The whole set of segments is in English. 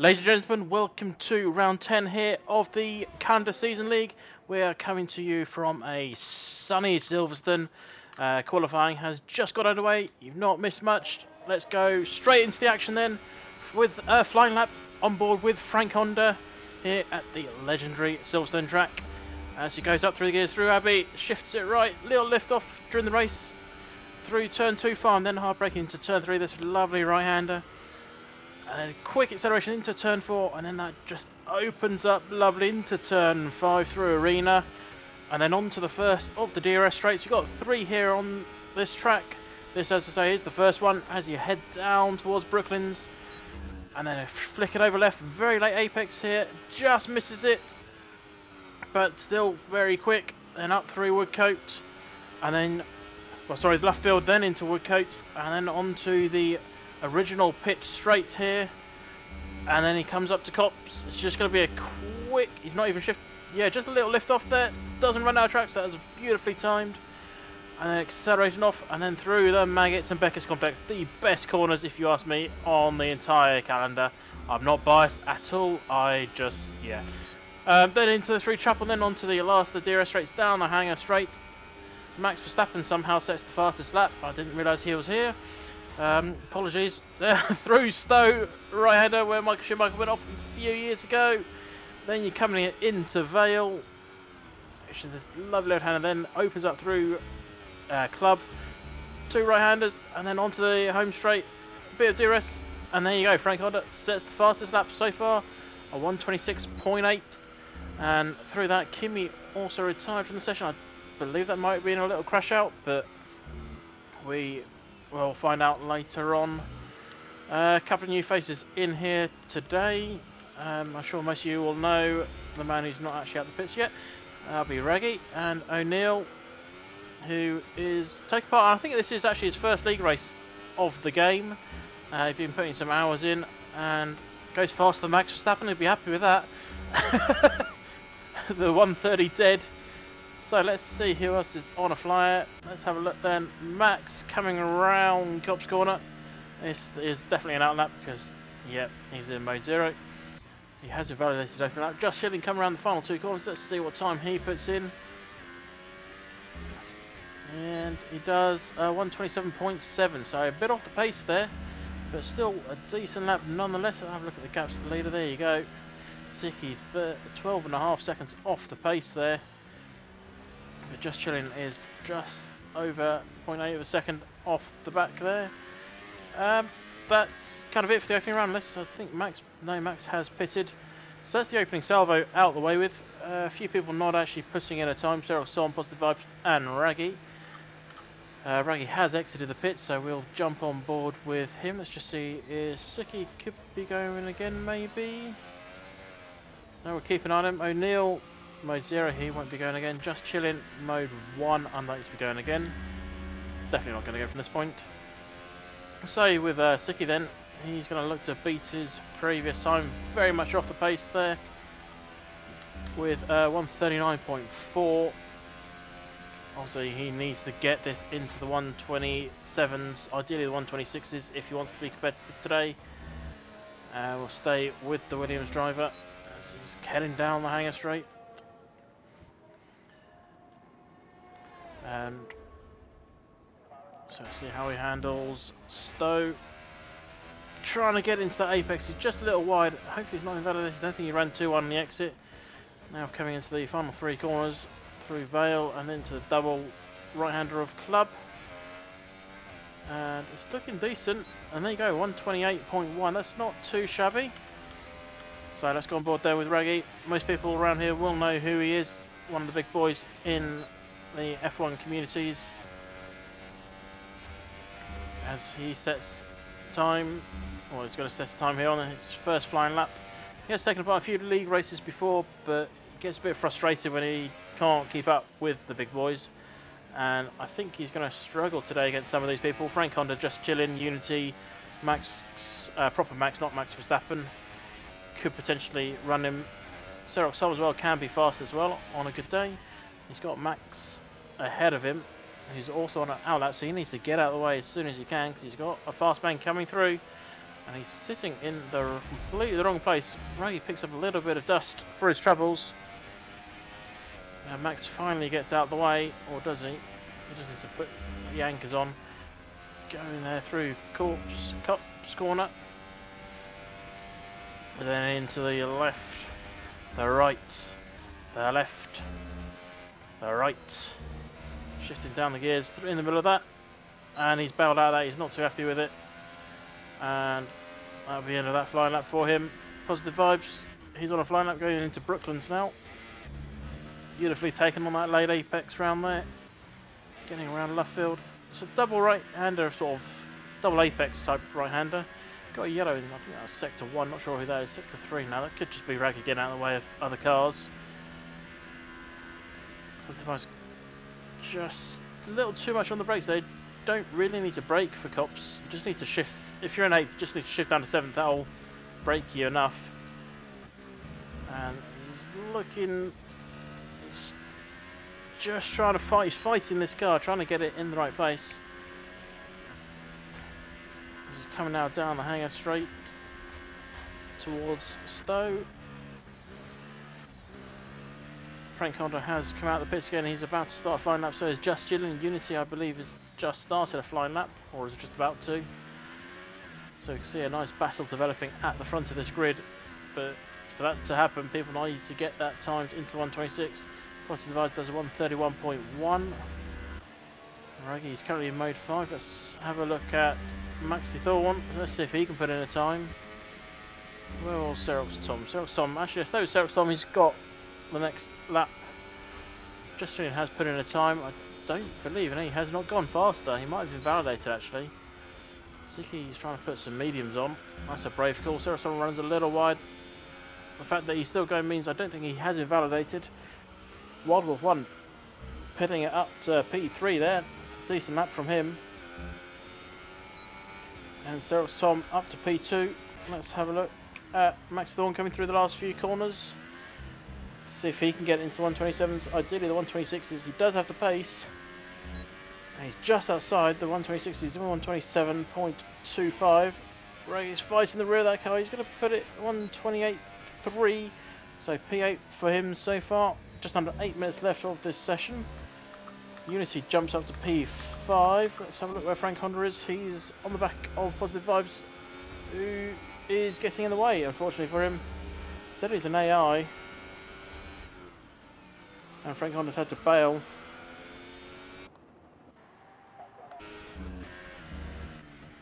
Ladies and gentlemen, welcome to round 10 here of the Calendar Season League. We are coming to you from a sunny Silverstone. Qualifying has just got underway. You've not missed much. Let's go straight into the action then with a flying lap on board with Frank Honda here at the legendary Silverstone track. As he goes up through the gears through Abbey, shifts it right, little lift off during the race through turn 2 farm, then hard braking into turn 3, this lovely right-hander. And a quick acceleration into turn 4, and then that just opens up lovely into turn 5 through Arena. And then on to the first of the DRS straights. We've got 3 here on this track. This, as I say, is the first one as you head down towards Brooklands. And then a flick it over left, very late apex here, just misses it. But still very quick, then up through Woodcote. And then, well sorry, Lufffield, then into Woodcote. And then onto the original pit straight here, and then he comes up to Cops. It's just going to be a quick, he's not even just a little lift off there, doesn't run out of tracks. That was beautifully timed, and then accelerating off and then through the Maggots and Becker's complex. The best corners, if you ask me, on the entire calendar. I'm not biased at all, I just then into the 3 chapel, then onto the last of the DRS straights down the hanger straight. Max Verstappen somehow sets the fastest lap. I didn't realise he was here. Apologies. Through Stowe, right-hander where Michael Schumacher went off a few years ago. Then you're coming into Vale, which is this lovely left-hander, then opens up through Club. 2 right-handers, and then onto the home straight. A bit of DRS, and there you go. Frank Honda sets the fastest lap so far, a 1:26.8. And through that, Kimi also retired from the session. I believe that might have been a little crash out, but we'll find out later on. A couple of new faces in here today. I'm sure most of you will know the man who's not actually at the pits yet. That'll be Raggy and O'Neill, who is taking part. I think this is actually his first league race of the game. He's been putting some hours in and goes faster than Max Verstappen. He'll be happy with that. The 130 dead. So let's see who else is on a flyer. Let's have a look then. Max coming around Cop's corner. This is definitely an outlap because, he's in mode 0. He has invalidated open lap. Just Schilling coming around the final 2 corners. Let's see what time he puts in. And he does 1:27.7. So a bit off the pace there, but still a decent lap nonetheless. I'll have a look at the gaps to the leader. There you go. Siki 12.5 seconds off the pace there. But Just Chilling is just over 0.8 of a second off the back there. That's kind of it for the opening round, unless I think Max has pitted. So that's the opening salvo out the way with. A few people not actually putting in a time. Cyril Son, Positive Vibes, and Raggy. Raggy has exited the pit, so we'll jump on board with him. Let's just see, is Suki could be going again maybe? No, we'll keep an eye on him. O'Neill, mode 0, he won't be going again. Just Chilling, mode 1, unlikely to be going again. Definitely not going to go from this point. So with Suki then, he's going to look to beat his previous time. Very much off the pace there. With 1:39.4. Obviously he needs to get this into the 1:27s, ideally the 1:26s if he wants to be competitive today. We'll stay with the Williams driver as he's heading down the hanger straight. And so see how he handles Stowe. Trying to get into that apex, he's just a little wide. Hopefully he's not invalidated. I don't think he ran 2-1 on the exit. Now coming into the final 3 corners through Vale and into the double right-hander of Club. And it's looking decent. And there you go, 1:28.1. That's not too shabby. So let's go on board there with Raggy. Most people around here will know who he is. One of the big boys in the F1 communities. As he sets time, well, he's going to set time here on his first flying lap. He has taken part a few league races before, but he gets a bit frustrated when he can't keep up with the big boys. And I think he's going to struggle today against some of these people. Frank Honda, Just Chilling, Unity, Max, proper Max, not Max Verstappen, could potentially run him. Cyril Sol as well can be fast as well on a good day. He's got Max ahead of him. He's also on an outlet, so he needs to get out of the way as soon as he can because he's got a fast man coming through. And he's sitting in the completely the wrong place. Raggy picks up a little bit of dust for his troubles. And Max finally gets out of the way, or does he? He just needs to put the anchors on. Going there through Cop's corner. And then into the left, the right, the left, the right. Shifting down the gears in the middle of that. And he's bailed out of that, he's not too happy with it. And that'll be the end of that flying lap for him. Positive vibes. He's on a flying lap going into Brooklands now. Beautifully taken on that late apex round there. Getting around left field. It's a double right-hander, sort of double apex type right-hander. Got a yellow in, I think that was sector 1, not sure who that is, sector 3 now. That could just be Raggy getting out of the way of other cars. Positive vibes. Just a little too much on the brakes. They don't really need to brake for Cops. You just need to shift. If you're in 8th, you just need to shift down to 7th. That'll brake you enough. And he's looking. He's just trying to fight. He's fighting this car, trying to get it in the right place. He's coming now down the hangar straight towards Stowe. Frank Honda has come out of the pits again. He's about to start a flying lap. So is Just Gillian. Unity, I believe, has just started a flying lap, or is just about to. So you can see a nice battle developing at the front of this grid. But for that to happen, people need to get that timed into 126. Positive Device does a 131.1. Raggy is currently in mode 5. Let's have a look at Maxi Thorn. Let's see if he can put in a time. Well, Xerox Tom. Xerox Tom. Actually, I suppose Xerox Tom, he's got the next lap. Justin has put in a time. I don't believe, and he has not gone faster. He might have been validated actually. Siki is trying to put some mediums on. That's a brave call. Xerox Tom runs a little wide. The fact that he's still going means I don't think he has invalidated. Wild Wolf 1 pitting it up to P3 there. Decent lap from him. And Xerox Tom up to P2. Let's have a look at Max Thorn coming through the last few corners. See if he can get into 127s. Ideally the 126s. He does have the pace. And he's just outside the 126s. He's in 127.25. Ray's fighting the rear of that car. He's going to put it 128.3. So P8 for him so far. Just under 8 minutes left of this session. Unity jumps up to P5. Let's have a look where Frank Honda is. He's on the back of Positive Vibes, who is getting in the way, unfortunately for him. Instead he's an AI. And Frank Honda's had to bail.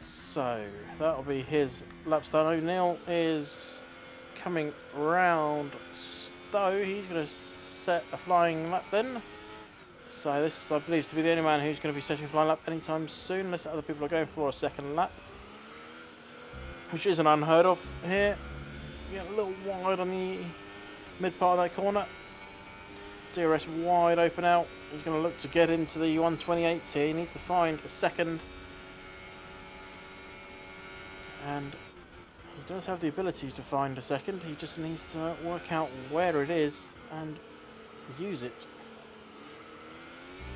So that'll be his laps done. O'Neill is coming round Stowe. He's going to set a flying lap then. So this, I believe, to be the only man who's going to be setting a flying lap anytime soon, unless other people are going for a second lap, which isn't unheard of here. Get a little wide on the mid part of that corner. DRS wide open out. He's going to look to get into the 128s here. He needs to find a second. And he does have the ability to find a second. He just needs to work out where it is and use it.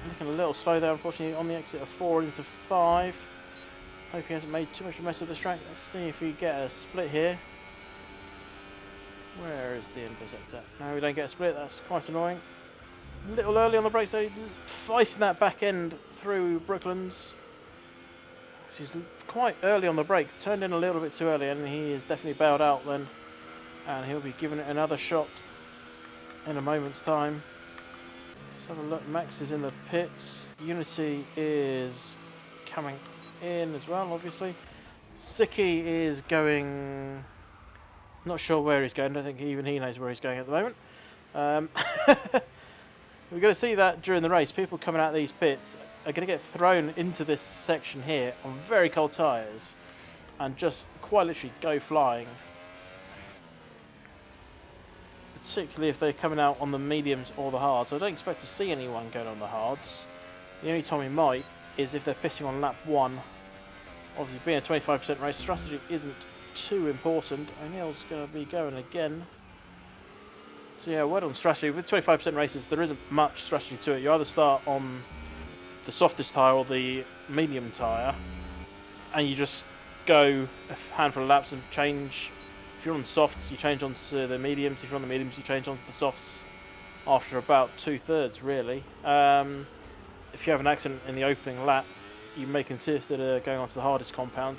Looking a little slow there, unfortunately, on the exit of 4 into 5. Hope he hasn't made too much of a mess of this track. Let's see if we get a split here. Where is the intersector? No, we don't get a split. That's quite annoying. A little early on the brakes, though. Fighting that back end through Brooklands. He's quite early on the brake. Turned in a little bit too early, and he is definitely bailed out then. And he'll be giving it another shot in a moment's time. Let's have a look. Max is in the pits. Unity is coming in as well, obviously. Siki is going... Not sure where he's going. I don't think even he knows where he's going at the moment. We're going to see that during the race. People coming out of these pits are going to get thrown into this section here on very cold tyres and just quite literally go flying. Particularly if they're coming out on the mediums or the hards. I don't expect to see anyone going on the hards. The only time we might is if they're pissing on lap 1. Obviously, being a 25% race, strategy isn't too important. O'Neill's going to be going again. So yeah, word on strategy. With 25% races, there isn't much strategy to it. You either start on the softest tyre or the medium tyre, and you just go a handful of laps and change. If you're on the softs, you change onto the mediums. If you're on the mediums, you change onto the softs after about 2/3, really. If you have an accident in the opening lap, you may consider going onto the hardest compound.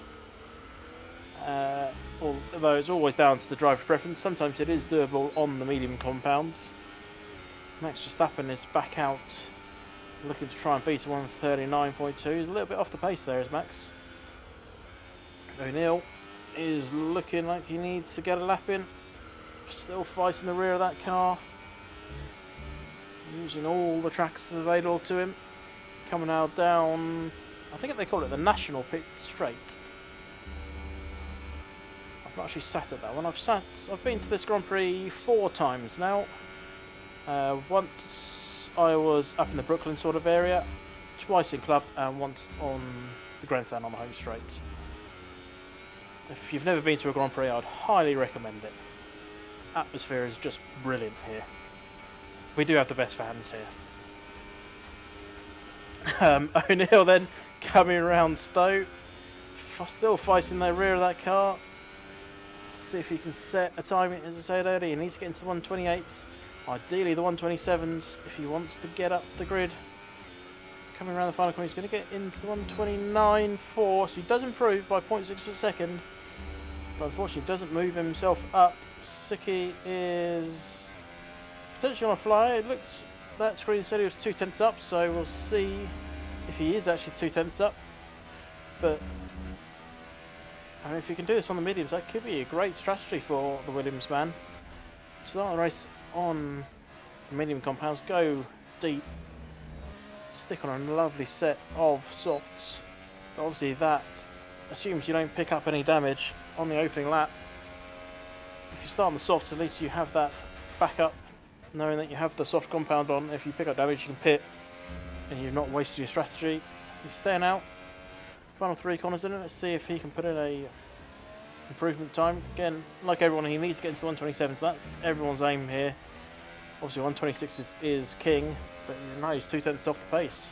Although it's always down to the driver's preference, sometimes it is doable on the medium compounds. Max Verstappen is back out, looking to try and beat a 1:39.2. He's a little bit off the pace there, is Max. O'Neill is looking like he needs to get a lap in. Still fighting the rear of that car. Using all the tracks available to him. Coming now down, I think they call it the National Pit Straight. I've not actually sat at that one. I've been to this Grand Prix 4 times now. Once I was up in the Brooklyn sort of area, twice in club, and once on the grandstand on the home straight. If you've never been to a Grand Prix, I'd highly recommend it. Atmosphere is just brilliant here. We do have the best fans here. O'Neill then coming around Stowe, still fighting the rear of that car. See if he can set a time. As I said earlier, he needs to get into the 128s, ideally the 127s if he wants to get up the grid. He's coming around the final corner. He's going to get into the 129.4, so he does improve by 0.6 per second, but unfortunately doesn't move himself up. Suki is potentially on a flyer. It looks, that screen said he was 2/10 up, so we'll see if he is actually 2/10 up. But I mean, if you can do this on the mediums, that could be a great strategy for the Williams man. Start the race on the medium compounds, go deep, stick on a lovely set of softs. But obviously that assumes you don't pick up any damage on the opening lap. If you start on the softs, at least you have that backup, knowing that you have the soft compound on. If you pick up damage, you can pit, and you've not wasted your strategy. He's staying out. Final 3 corners in it. Let's see if he can put in a improvement time. Again, like everyone, he needs to get into the 127, so that's everyone's aim here. Obviously 126 is king, but no, he's 2/10 off the pace.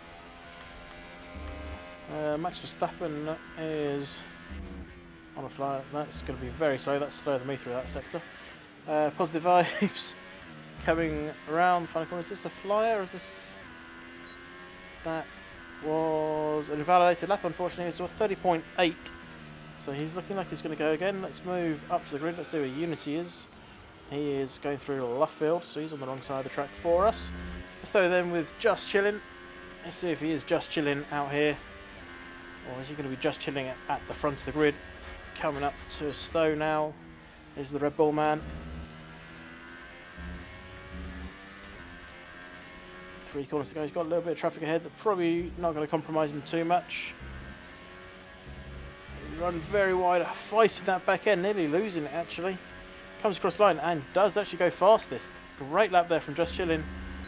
Max Verstappen is on a flyer. That's going to be very slow. That's slower than me through that sector. Positive vibes coming around the final corner. Is this a flyer or is this... That was an invalidated lap, unfortunately. It's 30.8, so he's looking like he's going to go again. Let's move up to the grid. Let's see where Unity is. He is going through Luffield, so he's on the wrong side of the track for us. Let's go then with Just Chilling. Let's see if he is just chilling out here, or is he going to be just chilling at the front of the grid. Coming up to Stowe now is the Red Bull man. 3 corners to go. He's got a little bit of traffic ahead, but probably not going to compromise him too much. He run very wide, fighting that back end, nearly losing it actually. Comes across the line and does actually go fastest. Great lap there from Just Chilling,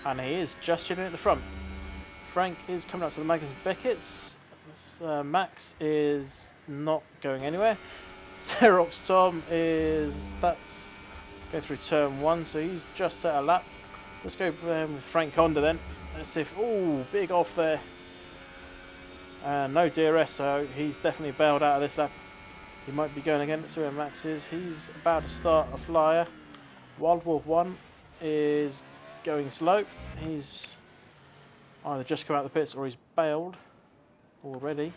and he is just chilling at the front. Frank is coming up to the Magnus Beckett's. Max is not going anywhere. Xerox Tom is, that's going through turn 1, so he's just set a lap. Let's go with Frank Honda then. Let's see if, oh, big off there. No DRS, so he's definitely bailed out of this lap. He might be going again. Let's see where Max is. He's about to start a flyer. Wild Wolf 1 is going slow. He's either just come out of the pits or he's bailed already.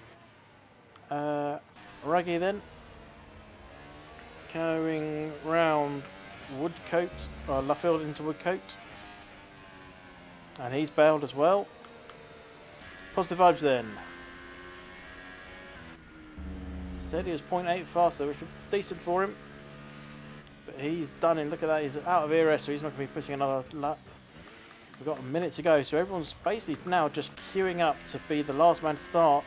Raggy then, going round Woodcote, or Luffield into Woodcote, and he's bailed as well. Positive vibes then. Said he was 0.8 faster, which was decent for him, but he's done in. Look at that, he's out of ERS, so he's not going to be pushing another lap. We've got a minute to go, so everyone's basically now just queuing up to be the last man to start.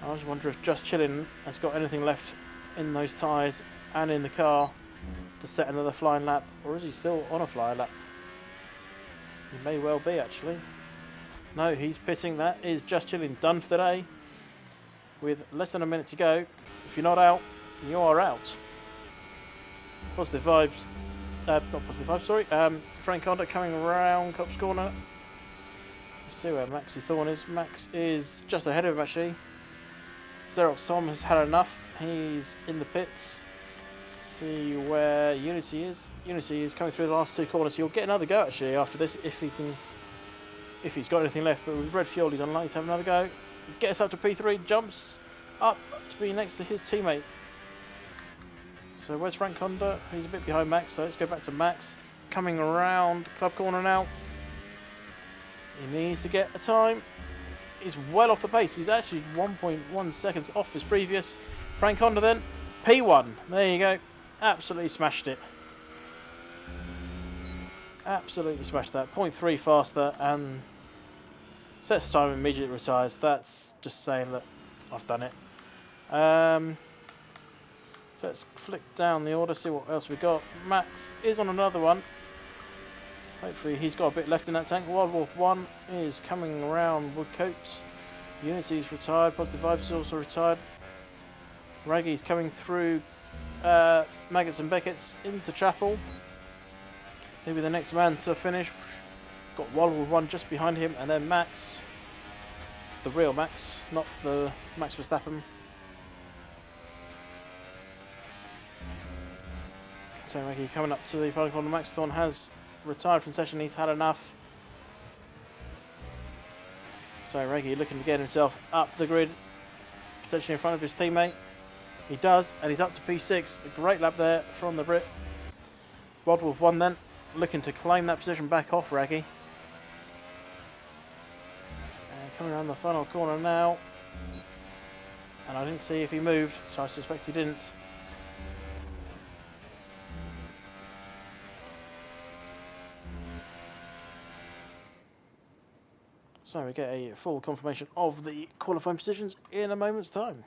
I just wonder if Just Chilling has got anything left in those tyres and in the car to set another flying lap, or is he still on a flying lap? He may well be actually. No, he's pitting. That is Just Chilling done for the day. With less than a minute to go, if you're not out, you are out. Positive vibes. Not positive vibes, sorry. Frank Honda coming around Copse Corner. Let's see where Maxi Thorne is. Max is just ahead of him actually. Xerox Tom has had enough. He's in the pits. See where Unity is. Unity is coming through the last two corners. He'll get another go actually after this if he can, if he's got anything left. But with red fuel, he's unlikely to have another go. Gets up to P3, jumps up to be next to his teammate. So where's Frank Honda? He's a bit behind Max. So let's go back to Max. Coming around club corner now. He needs to get a time. He's well off the pace. He's actually 1.1 seconds off his previous. Frank Honda then. P1. There you go. Absolutely smashed it. Absolutely smashed that. 0.3 faster and sets time immediately retires. That's just saying that I've done it. So let's flick down the order, see what else we got. Max is on another one. Hopefully he's got a bit left in that tank. Wild Wolf 1 is coming around Woodcote. Unity's retired. Positive Vibes is also retired. Raggy's coming through Maggots and Beckett's into Chapel. He'll be the next man to finish. Got Wild Wolf 1 just behind him, and then Max, the real Max, not the Max Verstappen. So Raggy coming up to the final corner. Max Thorn has retired from session, he's had enough. So Raggy looking to get himself up the grid, potentially in front of his teammate. He does, and he's up to P6. A great lap there from the Brit. Wild Wolf 1 then, looking to claim that position back off Raggy. And coming around the final corner now. And I didn't see if he moved, so I suspect he didn't. So we get a full confirmation of the qualifying positions in a moment's time.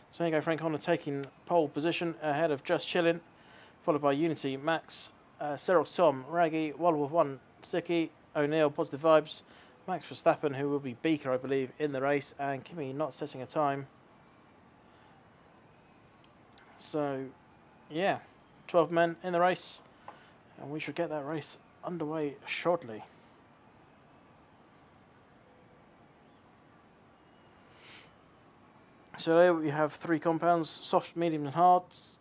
So there you go, Frank Honda taking pole position ahead of Just Chillin', followed by Unity, Max, Xerox Tom, Raggy, Wild Wolf 1, Sicky, O'Neill, Positive Vibes, Max Verstappen, who will be Beaker, I believe, in the race, and Kimi not setting a time. So, yeah, 12 men in the race. And we should get that race underway shortly. So there we have three compounds, soft, medium and hards.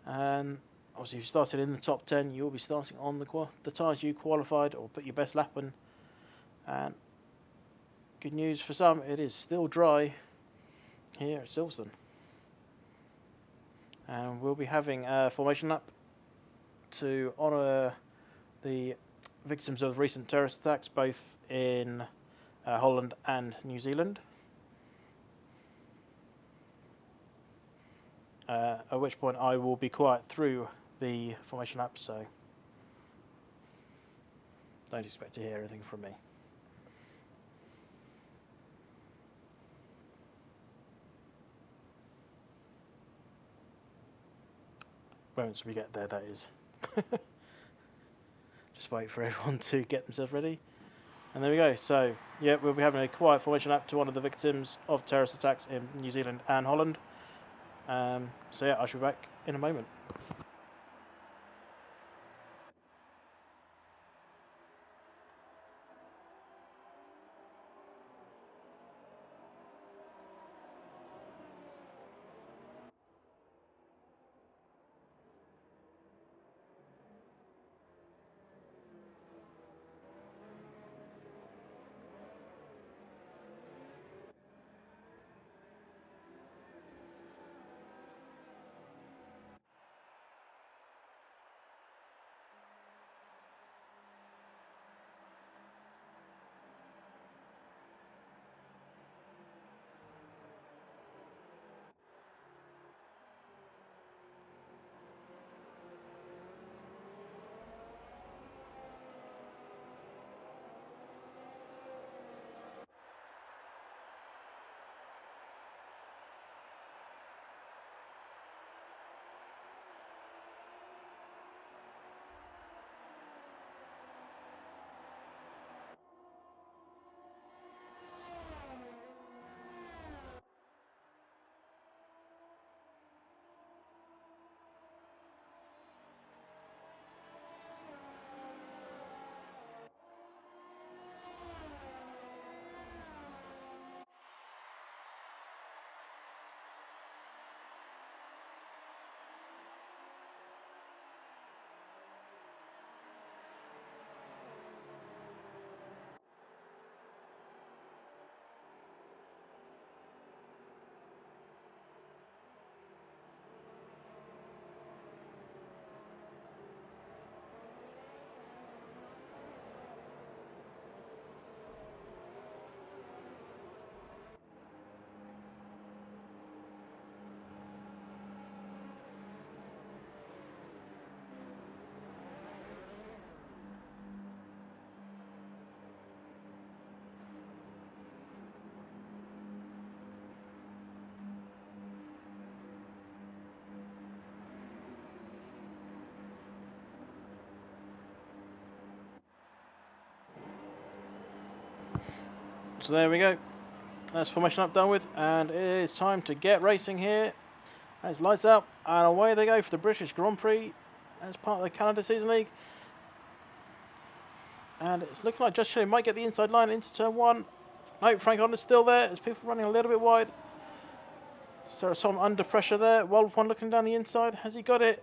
And obviously if you started in the top 10, you'll be starting on the tyres you qualified or put your best lap in. And good news for some, it is still dry here at Silverstone. And we'll be having a formation lap to honour the victims of recent terrorist attacks, both in Holland and New Zealand. At which point I will be quiet through the formation lap, so don't expect to hear anything from me. Once we get there, that is. Just wait for everyone to get themselves ready. And there we go. So, yeah, we'll be having a quiet formation lap to one of the victims of terrorist attacks in New Zealand and Holland. So yeah, I shall be back in a moment. So there we go. That's formation up done with, and it is time to get racing here. As lights out, and away they go for the British Grand Prix as part of the Canada Season League. And it's looking like Just Chilling might get the inside line into turn 1. No, Frank Honda's still there. There's people running a little bit wide. So some under pressure there. Wild One looking down the inside. Has he got it?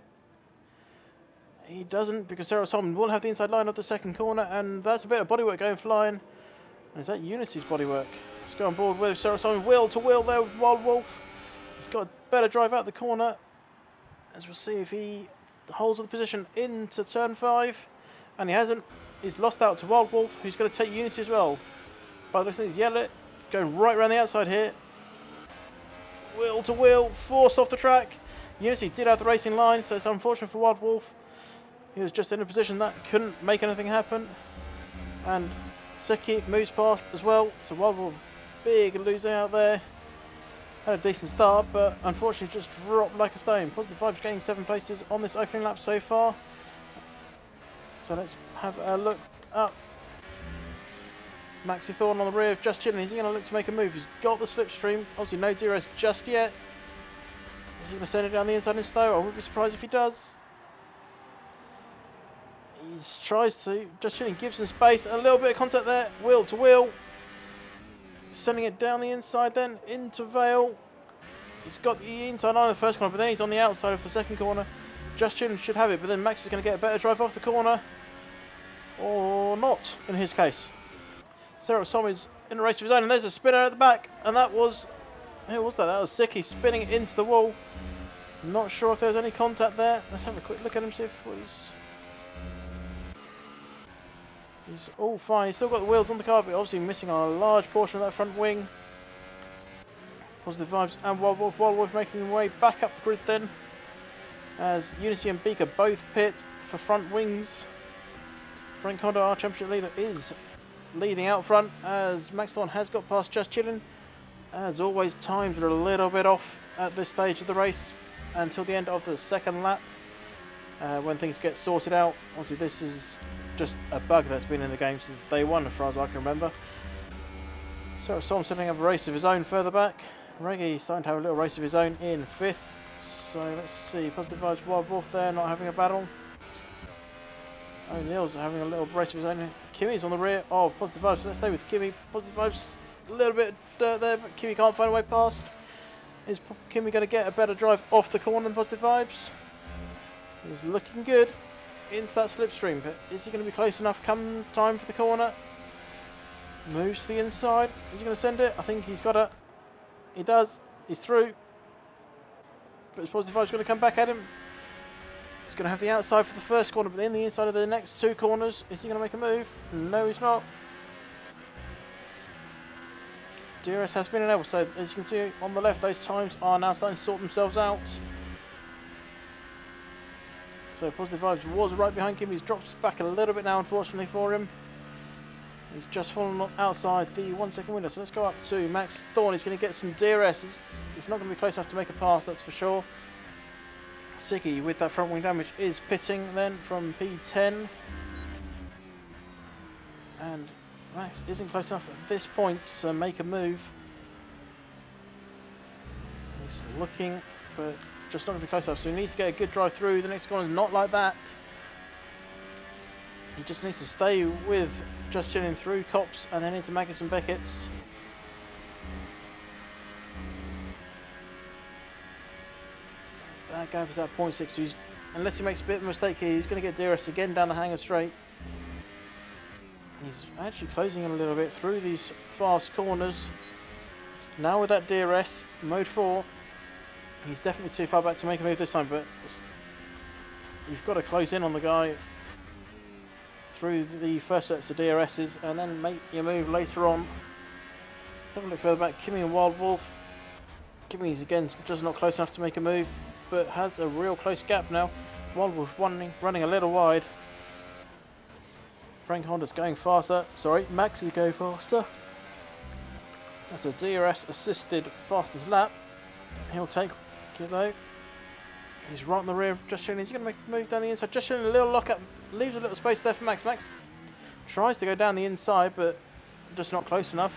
He doesn't, because Sarah Solomon will have the inside line of the second corner, and that's a bit of bodywork going flying. And is that Unity's bodywork? Let's go on board with Sarah Solomon. Wheel to wheel there with Wild Wolf. He's got a better drive out the corner. As we'll see if he holds the position into turn 5. And he hasn't. He's lost out to Wild Wolf, who's going to take Unity as well. By the looks of things, Yellow going right around the outside here. Wheel to wheel, forced off the track. Unity did have the racing line, so it's unfortunate for Wild Wolf. He was just in a position that couldn't make anything happen. And Seki moves past as well, so Wild Wolf, big loser out there. Had a decent start, but unfortunately just dropped like a stone. Positive Vibes gaining 7 places on this opening lap so far. So let's have a look up. Maxi Thorn on the rear of Just Chilling. Is he going to look to make a move? He's got the slipstream. Obviously no DRS just yet. Is he going to send it down the inside in slow? I wouldn't be surprised if he does. He tries to. Just Chilling gives him space. A little bit of contact there. Wheel to wheel. Sending it down the inside then into Vale. He's got the inside line of the first corner, but then he's on the outside of the second corner. Just Chilling should have it, but then Max is going to get a better drive off the corner. Or not, in his case. Sarah Som is in a race of his own, and there's a spinner at the back, and that was... Who was that? That was Siki spinning into the wall. Not sure if there was any contact there. Let's have a quick look at him, see if he's all fine. He's still got the wheels on the car, but obviously missing on a large portion of that front wing. Positive Vibes and Wild Wolf. Wild Wolf making their way back up the grid then, as Unity and Beaker both pit for front wings. Frank Honda, our championship leader, is leading out front, as Max Thorn has got past Just Chilling. As always, times are a little bit off at this stage of the race until the end of the second lap, when things get sorted out. Obviously this is just a bug that's been in the game since day one, as far as I can remember. So Som setting up a race of his own further back. Reggie starting to have a little race of his own in 5th. So let's see, Positive Vibes, Wild Wolf there, not having a battle. O'Neill's having a little race of his own. Kimmy's on the rear of Positive Vibes, so let's stay with Kimmy. Positive Vibes, a little bit of dirt there, but Kimmy can't find a way past. Is Kimmy going to get a better drive off the corner than Positive Vibes? He's looking good into that slipstream, but is he going to be close enough come time for the corner? Moves to the inside. Is he going to send it? I think he's got it. He does. He's through. But is Positive Vibes going to come back at him? He's going to have the outside for the first corner, but in the inside of the next 2 corners. Is he going to make a move? No, he's not. DRS has been enabled, so as you can see on the left, those times are now starting to sort themselves out. So Positive Vibes was right behind him. He's dropped back a little bit now, unfortunately for him. He's just fallen outside the 1 second window. So let's go up to Max Thorn. He's going to get some DRS. He's not going to be close enough to make a pass, that's for sure. Siggy with that front wing damage is pitting then from P10. And Max isn't close enough at this point to make a move. He's looking, but just not going to be close enough. So he needs to get a good drive through. The next corner is not like that. He just needs to stay with Just Chilling through Cops and then into Magnus and Beckett's. That gap is at 0.6. So unless he makes a bit of a mistake here, he's going to get DRS again down the hanger straight. He's actually closing in a little bit through these fast corners. Now with that DRS, mode 4, he's definitely too far back to make a move this time, but you've got to close in on the guy through the first sets of DRSs and then make your move later on. Let's have a look further back. Kimmy and Wild Wolf. Kimmy's again just not close enough to make a move, but has a real close gap now. Wild Wolf running a little wide. Frank Honda's going faster. Sorry, Max is going faster. That's a DRS assisted fastest lap. He'll take it though. He's right on the rear of Just Chilling. Is he going to make a move down the inside? Just Chilling, a little lock up. Leaves a little space there for Max. Max tries to go down the inside, but just not close enough.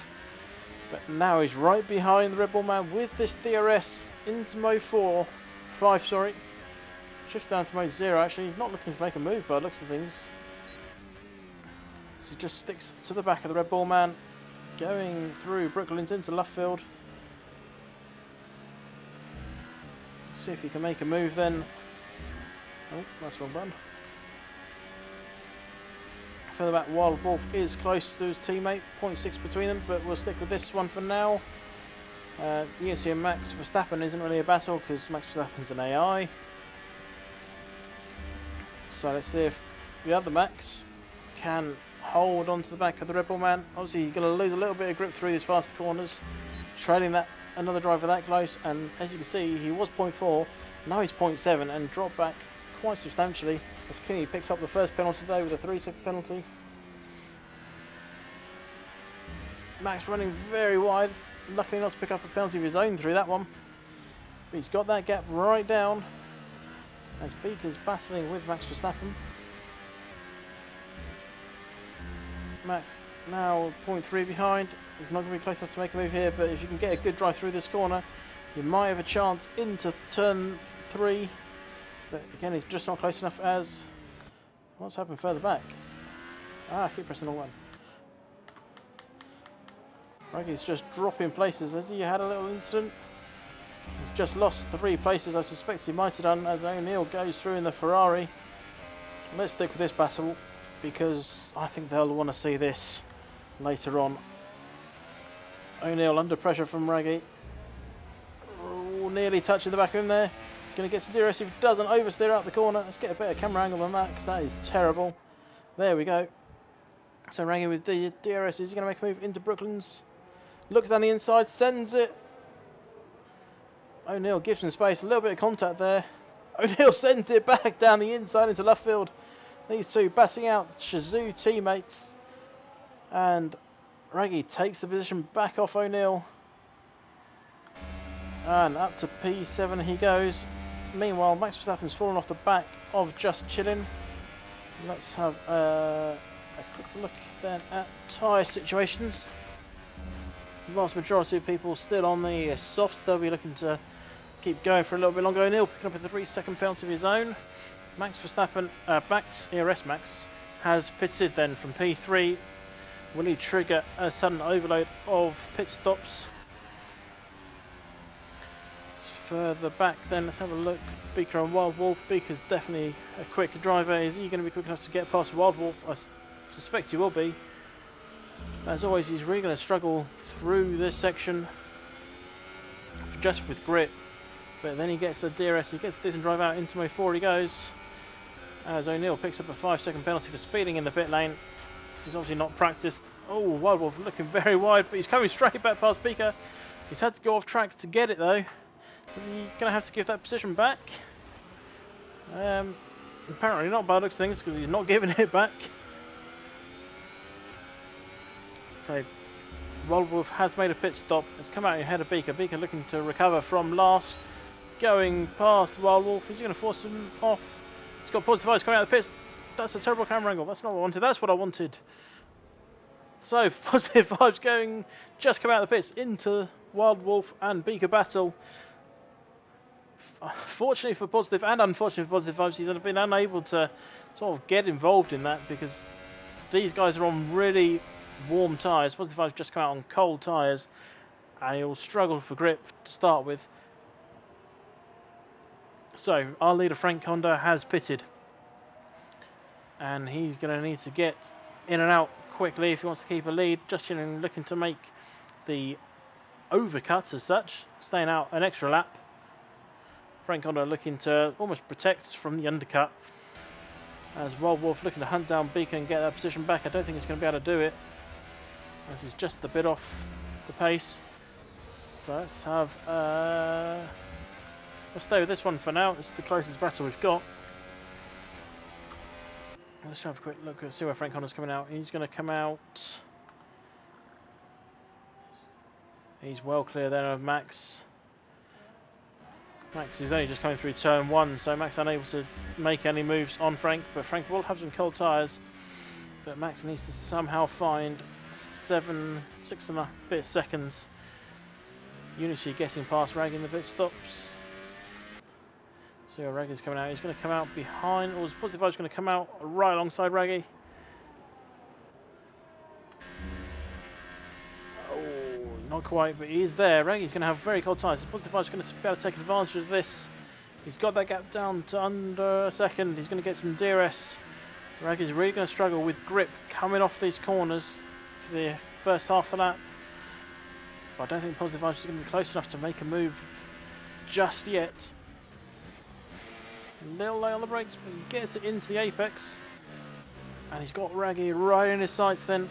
But now he's right behind the Red Bull man with this DRS into mode 5, sorry. Shifts down to mode 0 actually. He's not looking to make a move by the looks of things. So he just sticks to the back of the Red Bull man, going through Brooklands into Luffield. See if he can make a move then. Oh, that's wrong button. Further back, Wild Wolf is close to his teammate, 0.6 between them, but we'll stick with this one for now. You can see Max Verstappen isn't really a battle because Max Verstappen's an AI. So let's see if the other Max can hold onto the back of the Red Bull man. Obviously, you're going to lose a little bit of grip through these faster corners, trailing that another driver that close. And as you can see, he was 0.4, now he's 0.7, and dropped back quite substantially. As Kinney picks up the first penalty today with a 3-second penalty. Max running very wide, luckily not to pick up a penalty of his own through that one. But he's got that gap right down as Beaker's battling with Max Verstappen. Max now 0.3 behind. He's not going to be close enough to make a move here, but if you can get a good drive through this corner, you might have a chance into turn 3. But again, he's just not close enough as... What's happened further back? I keep pressing all one. Raggy's just dropping places. Has he had a little incident? He's just lost 3 places. I suspect he might have done as O'Neill goes through in the Ferrari. Let's stick with this battle because I think they'll want to see this later on. O'Neill under pressure from Raggy. Oh, nearly touching the back of him there. He's going to get some DRS if he doesn't oversteer out the corner. Let's get a better camera angle than that because that is terrible. There we go. So Raggy with the DRS, is he going to make a move into Brooklands? Looks down the inside, sends it. O'Neill gives him space, a little bit of contact there. O'Neill sends it back down the inside into left field. These two battling out Shazoo teammates. And Raggy takes the position back off O'Neill. And up to P7 he goes. Meanwhile, Max Verstappen's fallen off the back of Just Chillin'. Let's have a quick look then at tyre situations. The vast majority of people still on the softs. They'll be looking to keep going for a little bit longer. O'Neill picking up a 3-second penalty of his own. Max Verstappen, ERS Max, has pitted then from P3. Will he trigger a sudden overload of pit stops? Further back then, let's have a look. Beaker and Wild Wolf. Beaker's definitely a quick driver. Is he going to be quick enough to get past Wild Wolf? I suspect he will be. As always, he's really going to struggle through this section just with grip. But then he gets the DRS, he gets this and drive out into mode 4 he goes. As O'Neill picks up a 5-second penalty for speeding in the pit lane. He's obviously not practiced. Oh, Wild Wolf looking very wide, but he's coming straight back past Beaker. He's had to go off track to get it though. Is he going to have to give that position back? Apparently not by the looks of things, because he's not giving it back. So, Wild Wolf has made a pit stop. Has come out ahead of Beaker. Beaker looking to recover from last. Going past Wild Wolf. Is he going to force him off? He's got positive vibes coming out of the pits. That's a terrible camera angle. That's not what I wanted. That's what I wanted. So, positive vibes going, just come out of the pits into Wild Wolf and Beaker battle. Fortunately for positive and unfortunately for positive vibes, he's been unable to sort of get involved in that because these guys are on really warm tyres. Positive vibes just come out on cold tyres and he'll struggle for grip to start with. So our leader Frank Honda has pitted and he's going to need to get in and out quickly if he wants to keep a lead. Just looking to make the overcut as such, staying out an extra lap. Frank Honda looking to almost protect from the undercut. As Wild Wolf looking to hunt down Beaker and get that position back. I don't think he's going to be able to do it, as he's just a bit off the pace. So let's have... we'll stay with this one for now. It's the closest battle we've got. Let's have a quick look and see where Frank Honda's coming out. He's going to come out... He's well clear then of Max. Max is only just coming through turn 1, so Max unable to make any moves on Frank, but Frank will have some cold tyres. But Max needs to somehow find 6 and a bit seconds. Unity getting past Raggy in the pit stops. So Raggy's coming out. He's going to come out behind, or Positive Vibe's going to come out right alongside Raggy. Oh, not quite, but he is there. Raggy's going to have very cold tires. Positive Vibe's going to be able to take advantage of this. He's got that gap down to under a second. He's going to get some DRS. Raggy's really going to struggle with grip coming off these corners for the first half of that. But I don't think Positive Vibes is going to be close enough to make a move just yet. A little late on the brakes, but he gets it into the apex. And he's got Raggy right in his sights then.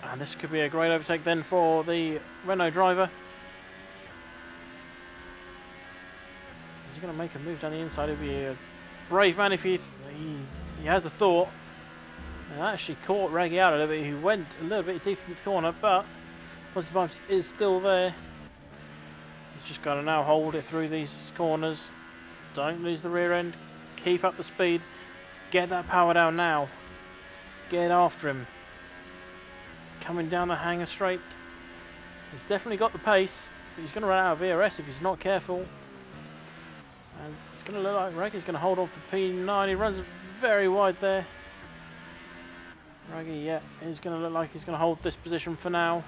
And this could be a great overtake then for the Renault driver. Is he going to make a move down the inside? He'll be a brave man if he has a thought. And actually caught Raggy out a little bit. He went a little bit deep into the corner, but Positive Vibes is still there. He's just got to now hold it through these corners. Don't lose the rear end. Keep up the speed. Get that power down now. Get after him. Coming down the hanger straight. He's definitely got the pace, but he's going to run out of ERS if he's not careful. And it's going to look like Raggy's going to hold on for P9. He runs very wide there. Raggy, yeah, is going to look like he's going to hold this position for now.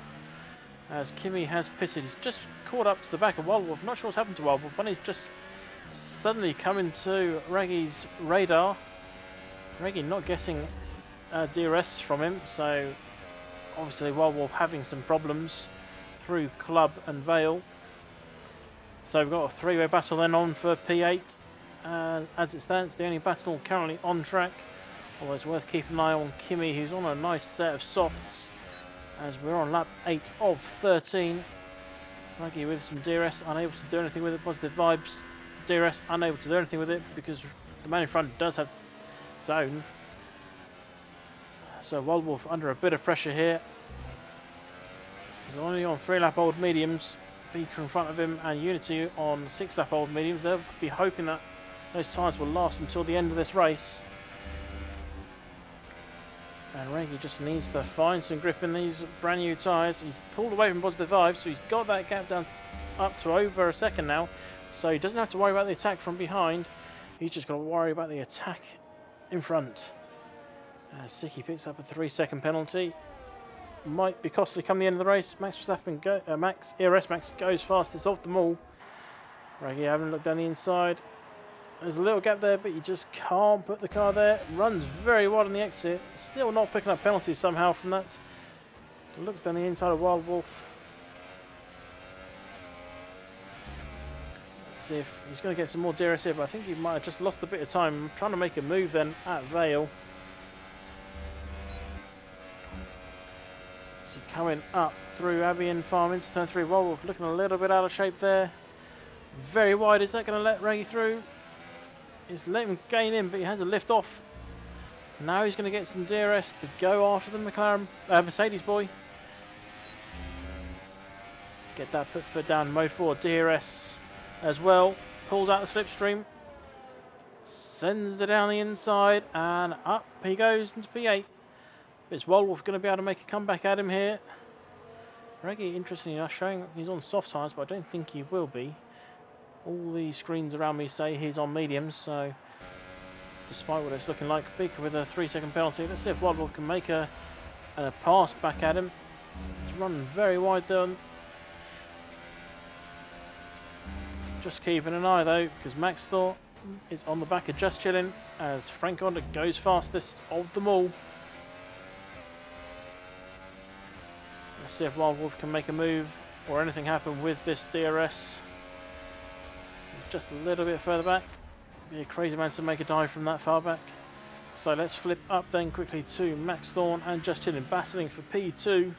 As Kimi has pitted. He's just caught up to the back of Wild Wolf. Not sure what's happened to Wild Wolf, but he's just suddenly come into Raggy's radar. Raggy not getting DRS from him, so obviously Wild Wolf having some problems through Club and Vale. So we've got a three-way battle then on for P8. As it stands, the only battle currently on track. Although it's worth keeping an eye on Kimi, who's on a nice set of softs. As we're on lap 8 of 13. Raggy with some DRS, unable to do anything with it. Positive Vibes, DRS, unable to do anything with it because the man in front does have zone. So Wild Wolf under a bit of pressure here. He's only on 3-lap old mediums. Beaker in front of him and Unity on 6-lap old mediums. They'll be hoping that those tyres will last until the end of this race. And Raggy just needs to find some grip in these brand new tyres. He's pulled away from Positive Vibes, so he's got that gap down up to over a second now. So he doesn't have to worry about the attack from behind. He's just got to worry about the attack in front. Siki picks up a 3-second penalty. Might be costly come the end of the race. Max ERS Max goes fastest of them all. Raggy having a look down the inside. There's a little gap there, but you just can't put the car there. Runs very wide on the exit. Still not picking up penalties somehow from that. Looks down the inside of Wild Wolf. Let's see if he's going to get some more DRS here, but I think he might have just lost a bit of time trying to make a move then at Vale. So coming up through Albion Farm into turn 3. Wild Wolf looking a little bit out of shape there. Very wide. Is that going to let Raggy through? He's let him gain in, but he has a lift off. Now he's going to get some DRS to go after the Mercedes boy. Get that put foot down, mode 4 DRS as well. Pulls out the slipstream. Sends it down the inside, and up he goes into P8. Is Wild Wolf going to be able to make a comeback at him here? Raggy, interestingly enough, showing he's on soft tyres, but I don't think he will be. All the screens around me say he's on mediums, so despite what it's looking like, Beaker with a 3-second penalty. Let's see if Wild Wolf can make a pass back at him. He's running very wide there. Just keeping an eye though, because Max Thor is on the back of Just Chilling as Frank Honda goes fastest of them all. Let's see if Wild Wolf can make a move or anything happen with this DRS. Just a little bit further back. Be a crazy man to make a dive from that far back. So let's flip up then quickly to Max Thorne and Just Chilling battling for P2.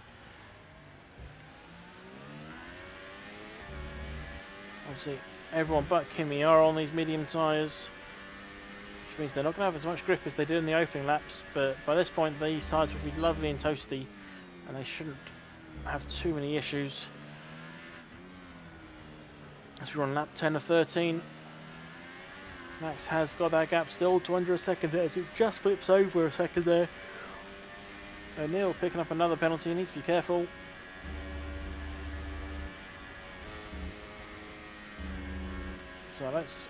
Obviously everyone but Kimi are on these medium tyres, which means they're not going to have as much grip as they did in the opening laps, but by this point these tyres will be lovely and toasty and they shouldn't have too many issues. As we're on lap 10 of 13, Max has got that gap still to under a second there as it just flips over a second there. O'Neill picking up another penalty, he needs to be careful. So let's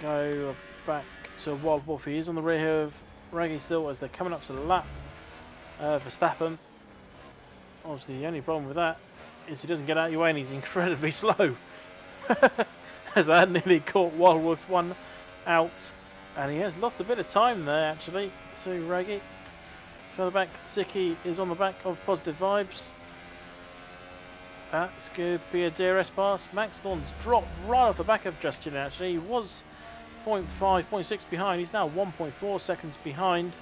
go back to Wild Wolf. He is on the rear of Reggie still as they're coming up to the lap. Verstappen. Obviously the only problem with that is he doesn't get out of your way and he's incredibly slow. As that nearly caught Wild Wolf 1 out. And he has lost a bit of time there actually to Reggie. Further back, Siki is on the back of Positive Vibes. That's good, be a DRS pass. Max Thorne's dropped right off the back of Justin actually. He was 0.5, 0.6 behind. He's now 1.4 seconds behind.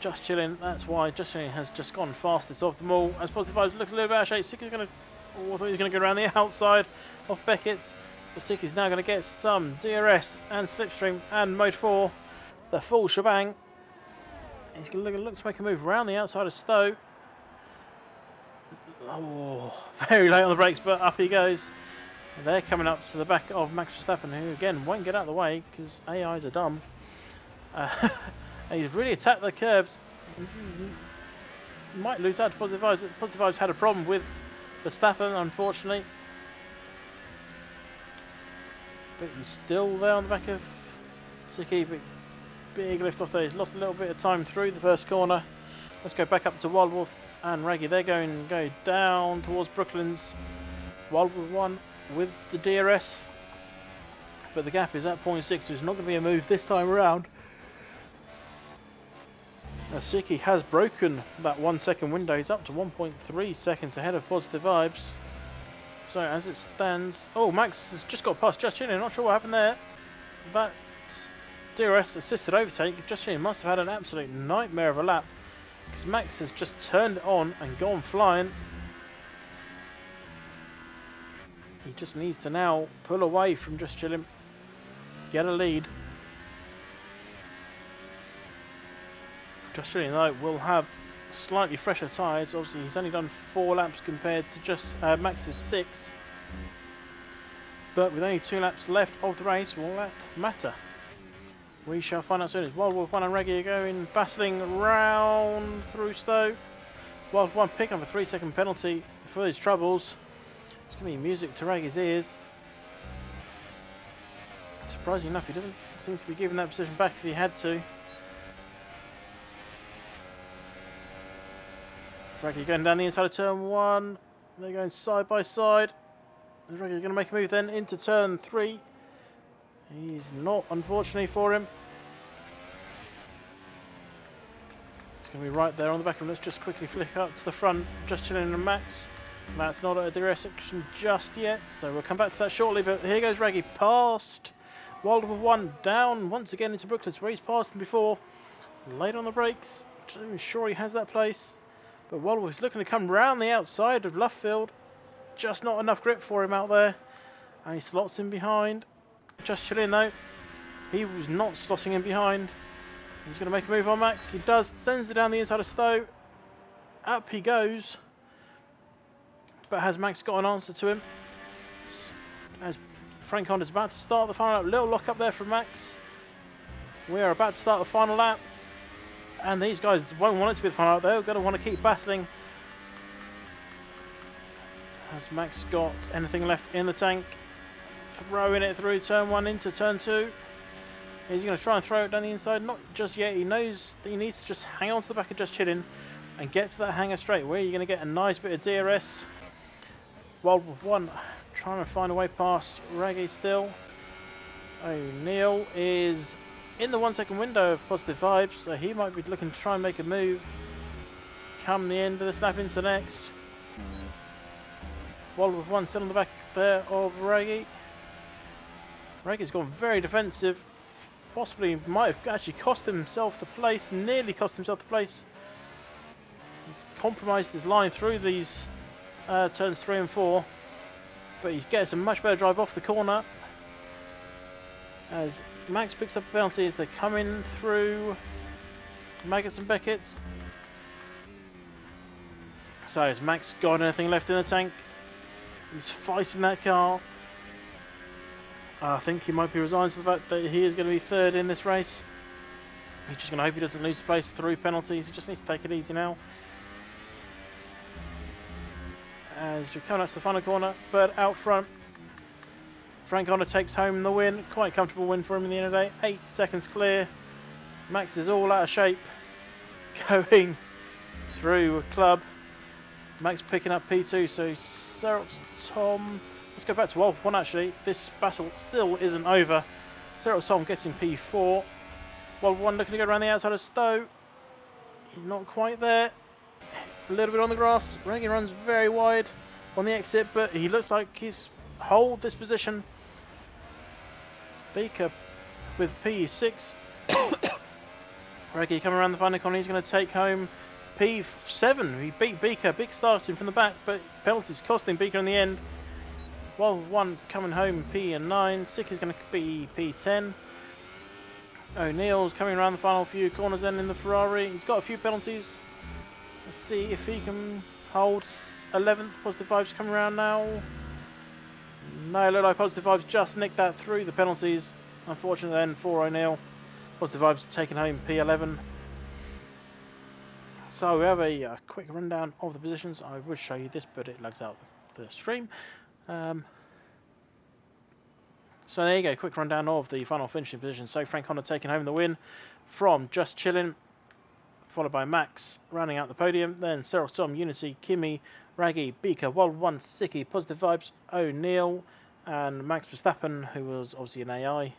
Just chilling, that's why Just Chilling has just gone fastest of them all. As Positive Vibes looks a little bit out of shape, Siki's going to... Oh, I thought he was going to go around the outside of Beckett's. But Siki's now going to get some DRS and Slipstream and Mode 4. The full shebang. He's going to look to make a move around the outside of Stowe. Oh, very late on the brakes, but up he goes. They're coming up to the back of Max Verstappen, who again won't get out of the way because AIs are dumb. He's really attacked the curbs. He might lose out to Positive Vibes. Positive Vibes had a problem with Verstappen, unfortunately. But he's still there on the back of Siki. Big lift off there. He's lost a little bit of time through the first corner. Let's go back up to Wild Wolf and Raggy. They're going to go down towards Brooklands. Wild Wolf 1 with the DRS. But the gap is at 0.6, so it's not going to be a move this time around. As Siki has broken that 1 second window. He's up to 1.3 seconds ahead of Positive Vibes. So as it stands... Oh, Max has just got past Just Chilling. Not sure what happened there. That DRS assisted overtake. Just Chilling must have had an absolute nightmare of a lap. Because Max has just turned it on and gone flying. He just needs to now pull away from Just Chilling. Get a lead. Just Chilling though will have slightly fresher tyres. Obviously he's only done 4 laps compared to just Max's 6. But with only 2 laps left of the race, will that matter? We shall find out soon. As Wild Wolf 1 and Reggie are going battling round through Stowe. Wild Wolf 1 pick up a 3-second penalty for his troubles. It's going to be music to Reggie's ears. Surprisingly enough, he doesn't seem to be giving that position back if he had to. Reggie going down the inside of turn 1. They're going side by side. Reggie's going to make a move then into turn 3. He's not, unfortunately for him. It's going to be right there on the back of him. Let's just quickly flick up to the front. Just Chilling and Max. Matt's not at a DRS section just yet, so we'll come back to that shortly. But here goes Reggie past Wild Wolf 1 down once again into Brooklands, where he's passed him before. Late on the brakes. Not even sure he has that place. But Wild Wolf is looking to come round the outside of Luffield. Just not enough grip for him out there. And he slots in behind. Just Chilling though. He was not slotting in behind. He's going to make a move on Max. He does. Sends it down the inside of Stowe. Up he goes. But has Max got an answer to him? As Frank Honda's about to start the final lap. Little lock up there from Max. We are about to start the final lap. And these guys won't want it to be the final lap. They're going to want to keep battling. Has Max got anything left in the tank? Throwing it through turn 1 into turn 2. He's going to try and throw it down the inside. Not just yet. He knows that he needs to just hang on to the back of Just Chilling and get to that hanger straight where you're going to get a nice bit of DRS. Wild Wolf 1 trying to find a way past Reggie still. O'Neill is in the 1 second window of Positive Vibes, so he might be looking to try and make a move come the end of this lap into the next. Wild Wolf 1 still on the back there of Reggie. Reggie's gone very defensive. Possibly might have actually cost himself the place, nearly cost himself the place. He's compromised his line through these turns 3 and 4. But he gets a much better drive off the corner. As Max picks up a penalty as they're coming through Maggots and Beckett's. So has Max got anything left in the tank? He's fighting that car. I think he might be resigned to the fact that he is going to be third in this race. He's just going to hope he doesn't lose place through penalties. He just needs to take it easy now. As we come up to the final corner, but out front, Frank Honda takes home the win. Quite comfortable win for him in the end of the day. 8 seconds clear. Max is all out of shape. Going through a club. Max picking up P2, so Serot's Tom. Let's go back to World 1 actually. This battle still isn't over. Serot's Tom gets in P4. World 1 looking to go around the outside of Stowe. He's not quite there. A little bit on the grass. Reggie runs very wide on the exit, but he looks like he's hold this position. Baker with P6. Reggie coming around the final corner. He's going to take home P7. He beat Beaker. Big starting from the back, but penalties costing Beaker in the end. World 1 coming home P9. Sick is going to be P10. O'Neill's coming around the final few corners then in the Ferrari. He's got a few penalties. Let's see if he can hold 11th. Positive Vibes coming around now. No, look like Positive Vibes just nicked that through the penalties. Unfortunately then for O'Neill. Positive Vibes taking home P11. So we have a quick rundown of the positions. I would show you this, but it lags out the stream. So there you go, quick rundown of the final finishing position. So Frank Honda taking home the win from Just Chillin', followed by Max rounding out the podium. Then Cyril, Tom, Unity, Kimmy, Raggy, Beaker, World 1, Sicky, Positive Vibes, O'Neill, and Max Verstappen, who was obviously an AI.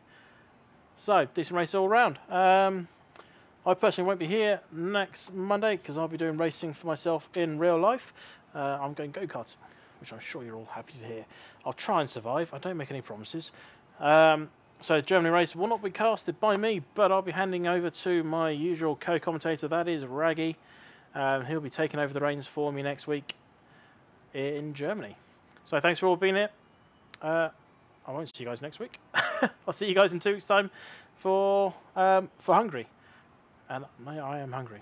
So decent race all round. I personally won't be here next Monday because I'll be doing racing for myself in real life. I'm going go-karts, which I'm sure you're all happy to hear. I'll try and survive. I don't make any promises. So Germany race will not be casted by me, but I'll be handing over to my usual co-commentator, that is Raggy. He'll be taking over the reins for me next week in Germany. So thanks for all being here. I won't see you guys next week. I'll see you guys in 2 weeks' time for Hungary. And I am hungry.